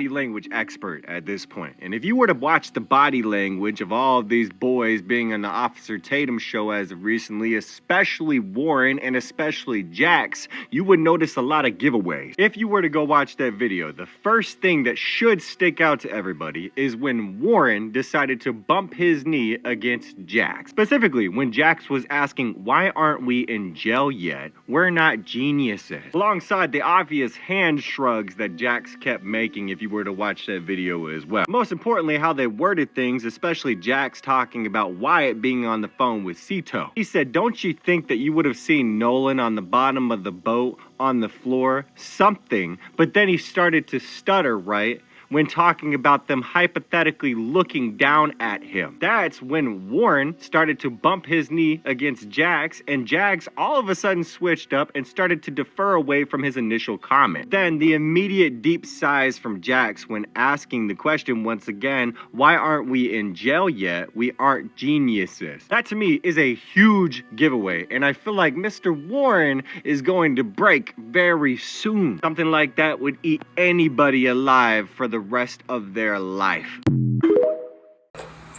language expert at this point. And if you were to watch the body language of all of these boys being on the Officer Tatum show as of recently, especially Warren and especially Jax, you would notice a lot of giveaways. If you were to go watch that video, the first thing that should stick out to everybody is when Warren decided to bump his knee against Jax. Specifically, when Jax was asking, why aren't we in jail yet? We're not geniuses. Alongside the obvious hand shrugs that Jax kept making if you were to watch that video as well. Most importantly, how they worded things, especially Jax talking about Wyatt being on the phone with Cito. He said, don't you think that you would have seen Nolan on the bottom of the boat, on the floor, something, but then he started to stutter, right? When talking about them hypothetically looking down at him. That's when Warren started to bump his knee against Jax, and Jax all of a sudden switched up and started to defer away from his initial comment. Then the immediate deep sighs from Jax when asking the question once again, why aren't we in jail yet? We aren't geniuses. That to me is a huge giveaway, and I feel like Mr. Warren is going to break very soon. Something like that would eat anybody alive for the rest of their life.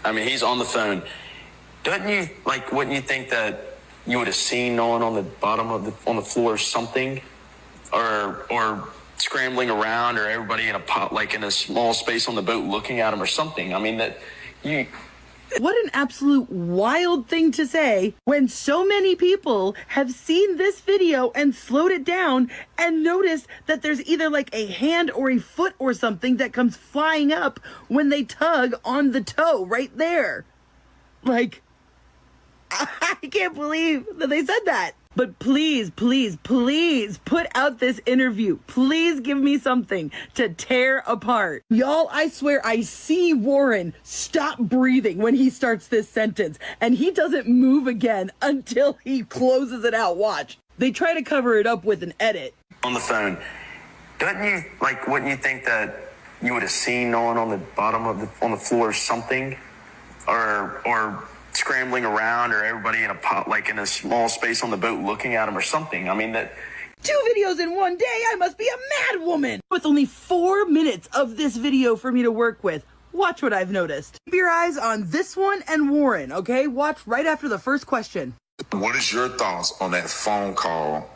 I mean, he's on the phone. Wouldn't you think that you would have seen Nolan on the bottom of on the floor or something? Or scrambling around, or everybody in a small space on the boat looking at him or something. I mean, What an absolute wild thing to say when so many people have seen this video and slowed it down and noticed that there's either like a hand or a foot or something that comes flying up when they tug on the toe right there. Like, I can't believe that they said that. But please, please, please put out this interview. Please give me something to tear apart. Y'all, I swear I see Warren stop breathing when he starts this sentence, and he doesn't move again until he closes it out. Watch. They try to cover it up with an edit. on the phone, wouldn't you think that you would have seen Nolan on the bottom of on the floor or something? Or scrambling around, or everybody in a small space on the boat looking at him or something. I mean, that 2 videos in one day, I must be a mad woman. With only 4 minutes of this video for me to work with, watch what I've noticed. Keep your eyes on this one and Warren, okay? Watch right after the first question. What is your thoughts on that phone call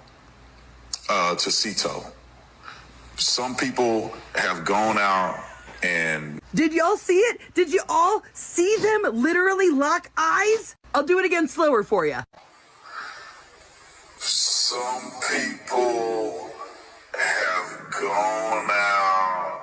to Cito? Some people have gone out and... Did y'all see it? Did you all see them literally lock eyes? I'll do it again slower for you. Some people have gone out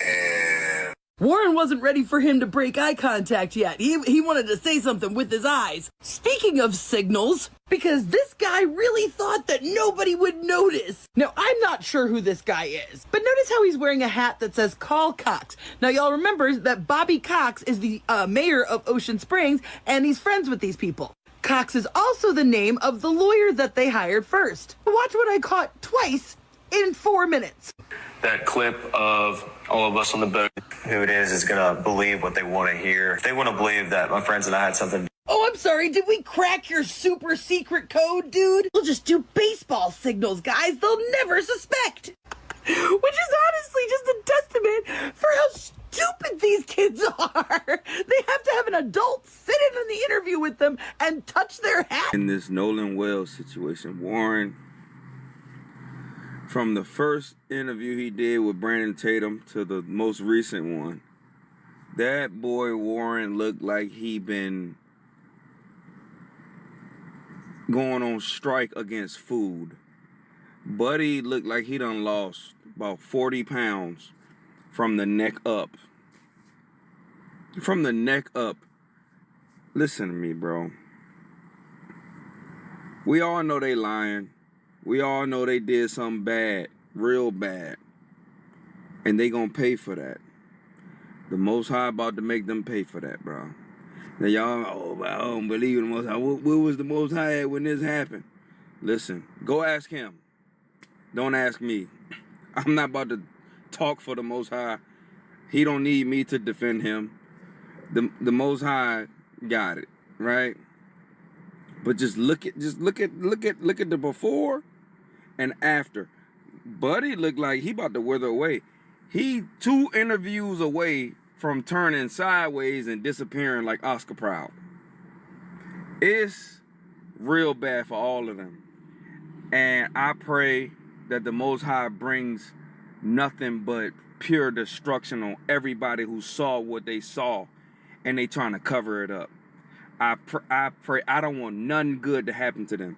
and... Warren wasn't ready for him to break eye contact yet. He wanted to say something with his eyes. Speaking of signals, because this guy really thought that nobody would notice. Now, I'm not sure who this guy is, but notice how he's wearing a hat that says Call Cox. Now, y'all remember that Bobby Cox is the mayor of Ocean Springs, and he's friends with these people. Cox is also the name of the lawyer that they hired first. Watch what I caught twice in 4 minutes. that clip of all of us on the boat. Who it is going to believe what they want to hear. If they want to believe that my friends and I had something. Oh, I'm sorry. Did we crack your super secret code, dude? We'll just do baseball signals, guys. They'll never suspect. Which is honestly just a testament for how stupid these kids are. They have to have an adult sit in the interview with them and touch their hat. In this Nolan Wells situation, Warren, from the first interview he did with Brandon Tatum to the most recent one, that boy Warren looked like he been going on strike against food. Buddy looked like he done lost about 40 pounds from the neck up. From the neck up. Listen to me, bro. We all know they lying. We all know they did something bad, real bad. And they gonna pay for that. The Most High about to make them pay for that, bro. Now y'all, I don't believe in the Most High. Where was the Most High at when this happened? Listen, go ask him. Don't ask me. I'm not about to talk for the Most High. He don't need me to defend him. The Most High got it, right? But just look at the before and after. Buddy looked like he about to wither away. He 2 interviews away from turning sideways and disappearing like Oscar Proud. It's real bad for all of them. And I pray that the Most High brings nothing but pure destruction on everybody who saw what they saw and they trying to cover it up. I pray, I don't want nothing good to happen to them.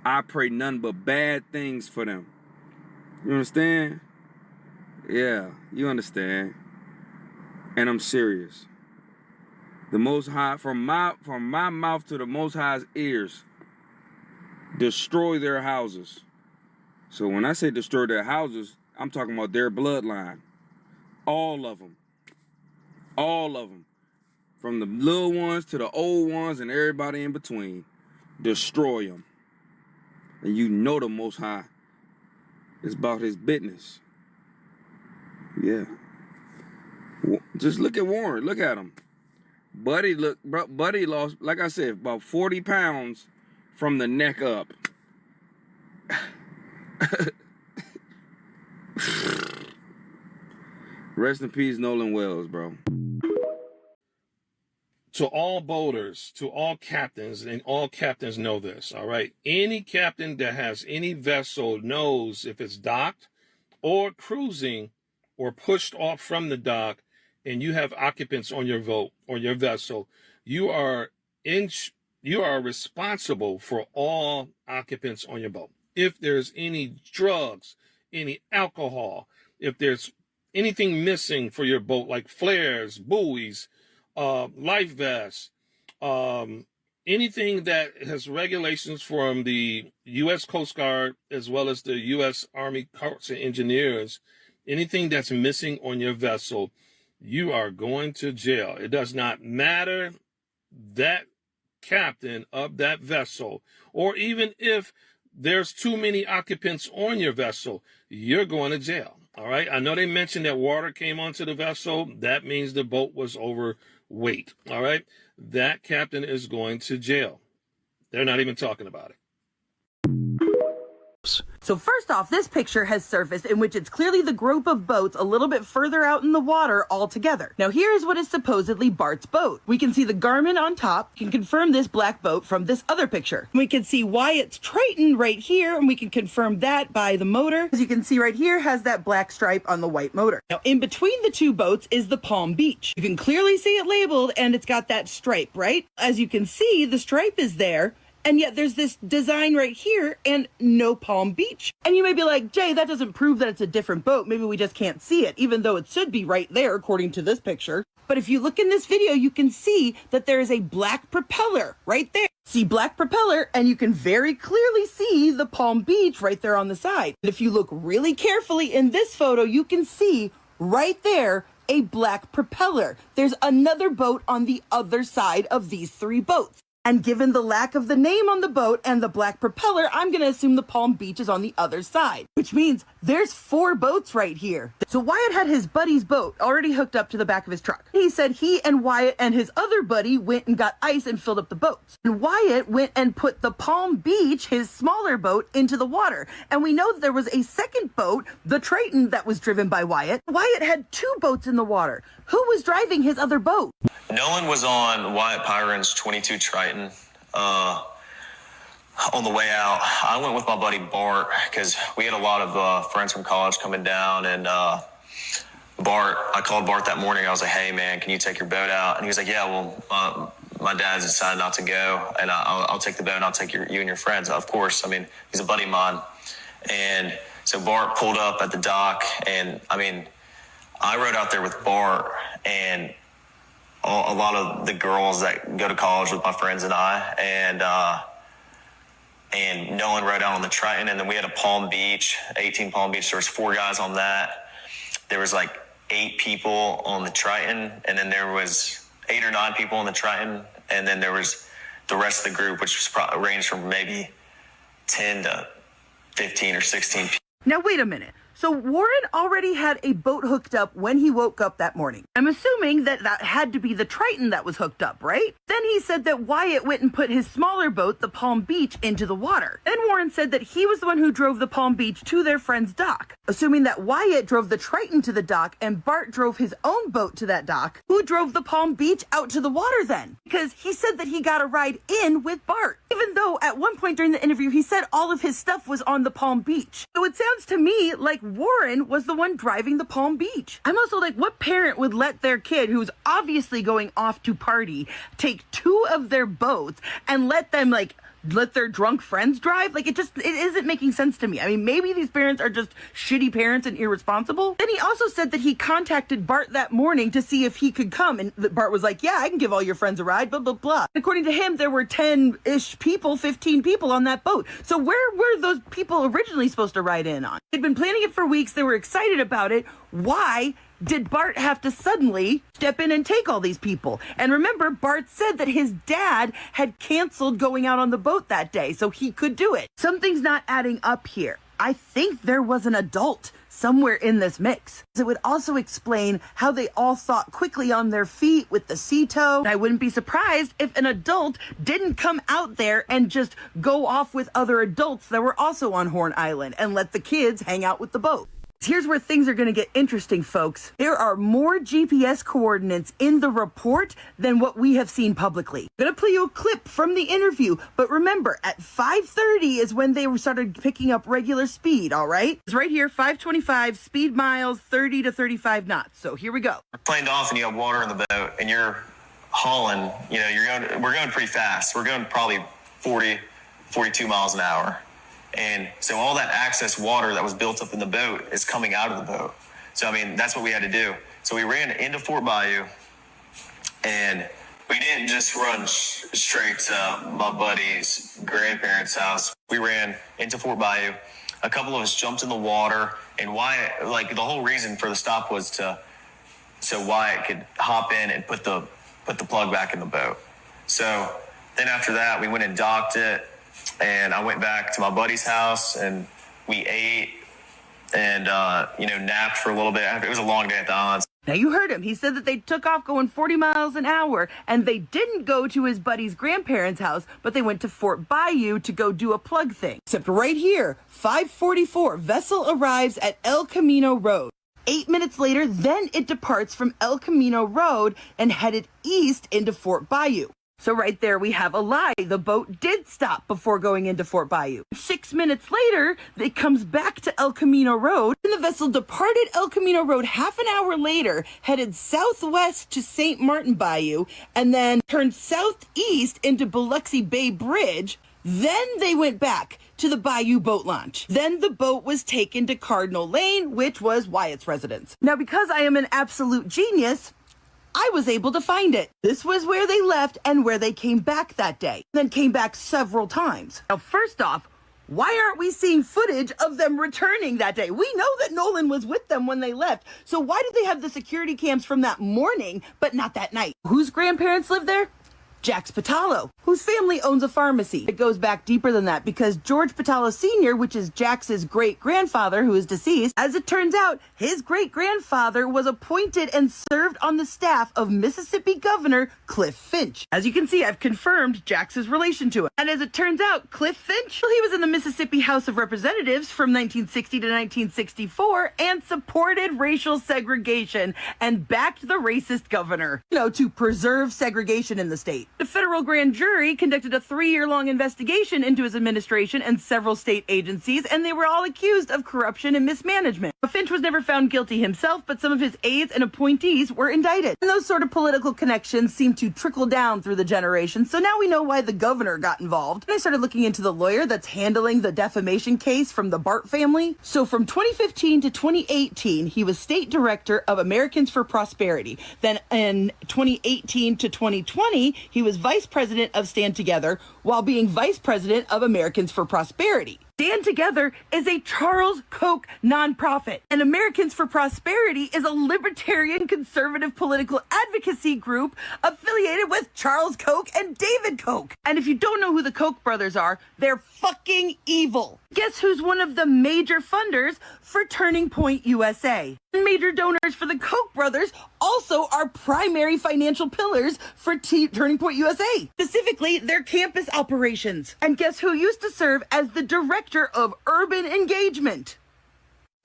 I pray none but bad things for them. You understand? Yeah, you understand. And I'm serious. The Most High, from my mouth to the Most High's ears, destroy their houses. So when I say destroy their houses, I'm talking about their bloodline. All of them. All of them. From the little ones to the old ones and everybody in between. Destroy them. And you know the Most High is about his business. Yeah. Just look at Warren. Look at him. Buddy lost, like I said, about 40 pounds from the neck up. Rest in peace, Nolan Wells, bro. To all boaters, to all captains, and all captains know this, all right? Any captain that has any vessel knows if it's docked or cruising or pushed off from the dock and you have occupants on your boat or your vessel, you are responsible for all occupants on your boat. If there's any drugs, any alcohol, if there's anything missing for your boat, like flares, buoys, life vests, anything that has regulations from the U.S. Coast Guard as well as the U.S. Army Corps of Engineers, anything that's missing on your vessel, you are going to jail. It does not matter that captain of that vessel, or even if there's too many occupants on your vessel, you're going to jail. All right. I know they mentioned that water came onto the vessel. That means the boat was overweight. All right. That captain is going to jail. They're not even talking about it. So first off, this picture has surfaced in which it's clearly the group of boats a little bit further out in the water altogether. Now here is what is supposedly Bart's boat. We can see the Garmin on top. We can confirm this black boat from this other picture. We can see Wyatt's Triton right here, and we can confirm that by the motor. As you can see right here, has that black stripe on the white motor. Now in between the two boats is the Palm Beach. You can clearly see it labeled and it's got that stripe, right? As you can see, the stripe is there. And yet there's this design right here and no Palm Beach. And you may be like, Jay, that doesn't prove that it's a different boat. Maybe we just can't see it, even though it should be right there according to this picture. But if you look in this video, you can see that there is a black propeller right there. See black propeller, and you can very clearly see the Palm Beach right there on the side. And if you look really carefully in this photo, you can see right there a black propeller. There's another boat on the other side of these three boats. And given the lack of the name on the boat and the black propeller, I'm going to assume the Palm Beach is on the other side, which means there's 4 boats right here. So Wyatt had his buddy's boat already hooked up to the back of his truck. He said he and Wyatt and his other buddy went and got ice and filled up the boats. And Wyatt went and put the Palm Beach, his smaller boat, into the water. And we know that there was a second boat, the Triton, that was driven by Wyatt. Wyatt had 2 boats in the water. Who was driving his other boat? Nolan was on Wyatt Pyron's 22 Triton. On the way out, I went with my buddy Bart because we had a lot of friends from college coming down, and I called Bart that morning. I was like, "Hey man, can you take your boat out?" And he was like, "Yeah, well, my dad's decided not to go, and I'll take the boat and I'll take you and your friends." Of course, I mean, he's a buddy of mine. And so Bart pulled up at the dock, and I mean, I rode out there with Bart and a lot of the girls that go to college with my friends and I, and Nolan rode out on the Triton, and then we had a Palm Beach, 18 Palm Beach. There was 4 guys on that. There was like 8 people on the Triton, and then there was 8 or 9 people on the Triton, and then there was the rest of the group, which was ranged from maybe 10 to 15 or 16 people. Now, wait a minute. So Warren already had a boat hooked up when he woke up that morning. I'm assuming that that had to be the Triton that was hooked up, right? Then he said that Wyatt went and put his smaller boat, the Palm Beach, into the water. Then Warren said that he was the one who drove the Palm Beach to their friend's dock. Assuming that Wyatt drove the Triton to the dock and Bart drove his own boat to that dock, who drove the Palm Beach out to the water then? Because he said that he got a ride in with Bart, even though at one point during the interview he said all of his stuff was on the Palm Beach. So it sounds to me like Warren was the one driving the Palm Beach. I'm also like, what parent would let their kid, who's obviously going off to party, take two of their boats and let their drunk friends drive? Like, it isn't making sense to me. I mean, maybe these parents are just shitty parents and irresponsible. Then he also said that he contacted Bart that morning to see if he could come. And Bart was like, yeah, I can give all your friends a ride, blah, blah, blah. According to him, there were 10-ish people, 15 people on that boat. So where were those people originally supposed to ride in on? They'd been planning it for weeks. They were excited about it. Why did Bart have to suddenly step in and take all these people? And remember, Bart said that his dad had canceled going out on the boat that day, so he could do it. Something's not adding up here. I think there was an adult somewhere in this mix. It would also explain how they all thought quickly on their feet with the sea tow. And I wouldn't be surprised if an adult didn't come out there and just go off with other adults that were also on Horn Island and let the kids hang out with the boat. Here's where things are going to get interesting, folks. There are more GPS coordinates in the report than what we have seen publicly. I'm going to play you a clip from the interview, but remember, at 5:30 is when they started picking up regular speed, all right? It's right here, 525, speed miles, 30 to 35 knots. So here we go. Planed off and you have water in the boat and you're hauling, we're going pretty fast. We're going probably 40, 42 miles an hour. And so all that excess water that was built up in the boat is coming out of the boat. So, I mean, that's what we had to do. So we ran into Fort Bayou, and we didn't just run straight to my buddy's grandparents' house. We ran into Fort Bayou. A couple of us jumped in the water, and Wyatt, the whole reason for the stop was so Wyatt could hop in and put the plug back in the boat. So then after that, we went and docked it. And I went back to my buddy's house and we ate and, napped for a little bit. It was a long day at the islands. Now you heard him. He said that they took off going 40 miles an hour and they didn't go to his buddy's grandparents' house, but they went to Fort Bayou to go do a plug thing. Except right here, 5:44, vessel arrives at El Camino Road. 8 minutes later, then it departs from El Camino Road and headed east into Fort Bayou. So right there we have a lie. The boat did stop before going into Fort Bayou. 6 minutes later, it comes back to El Camino Road, and the vessel departed El Camino Road half an hour later, headed southwest to St. Martin Bayou, and then turned southeast into Biloxi Bay Bridge. Then they went back to the Bayou boat launch. Then the boat was taken to Cardinal Lane, which was Wyatt's residence. Now, because I am an absolute genius, I was able to find it. This was where they left and where they came back that day, then came back several times. Now, first off, why aren't we seeing footage of them returning that day? We know that Nolan was with them when they left. So why did they have the security cams from that morning, but not that night? Whose grandparents lived there? Jax Patalo, whose family owns a pharmacy. It goes back deeper than that because George Patalo Sr., which is Jax's great-grandfather who is deceased, as it turns out, his great-grandfather was appointed and served on the staff of Mississippi Governor Cliff Finch. As you can see, I've confirmed Jax's relation to him. And as it turns out, Cliff Finch, well, he was in the Mississippi House of Representatives from 1960 to 1964 and supported racial segregation and backed the racist governor, to preserve segregation in the state. The federal grand jury conducted a 3-year-long investigation into his administration and several state agencies, and they were all accused of corruption and mismanagement. Finch was never found guilty himself, but some of his aides and appointees were indicted. And those sort of political connections seem to trickle down through the generations, so now we know why the governor got involved. And I started looking into the lawyer that's handling the defamation case from the Bart family. So from 2015 to 2018, he was state director of Americans for Prosperity. Then in 2018 to 2020, he was vice president of Stand Together while being vice president of Americans for Prosperity. Stand Together is a Charles Koch nonprofit, and Americans for Prosperity is a libertarian conservative political advocacy group affiliated with Charles Koch and David Koch. And if you don't know who the Koch brothers are, they're fucking evil. Guess who's one of the major funders for Turning Point USA? Major donors for the Koch brothers also are primary financial pillars for Turning Point USA, specifically their campus operations. And guess who used to serve as the director of urban engagement?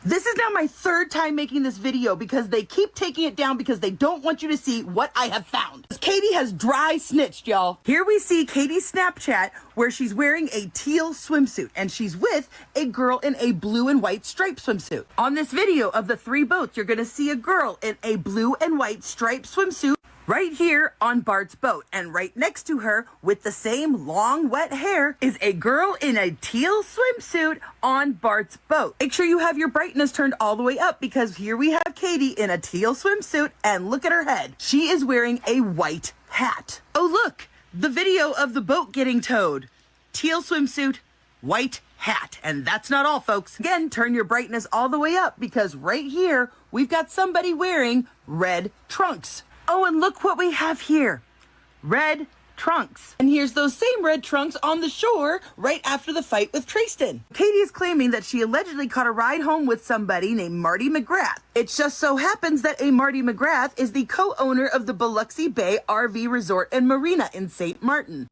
This is now my third time making this video because they keep taking it down because they don't want you to see what I have found. Katie has dry snitched, y'all. Here we see Katie's Snapchat where she's wearing a teal swimsuit and she's with a girl in a blue and white striped swimsuit. On this video of the 3 boats, you're gonna see a girl in a blue and white striped swimsuit right here on Bart's boat, and right next to her with the same long wet hair is a girl in a teal swimsuit on Bart's boat. Make sure you have your brightness turned all the way up because here we have Katie in a teal swimsuit and look at her head. She is wearing a white hat. Oh look, the video of the boat getting towed. Teal swimsuit, white hat. And that's not all, folks. Again, turn your brightness all the way up because right here we've got somebody wearing red trunks. Oh, and look what we have here. Red trunks. And here's those same red trunks on the shore right after the fight with Tristan. Katie is claiming that she allegedly caught a ride home with somebody named Marty McGrath. It just so happens that a Marty McGrath is the co-owner of the Biloxi Bay RV Resort and Marina in St. Martin.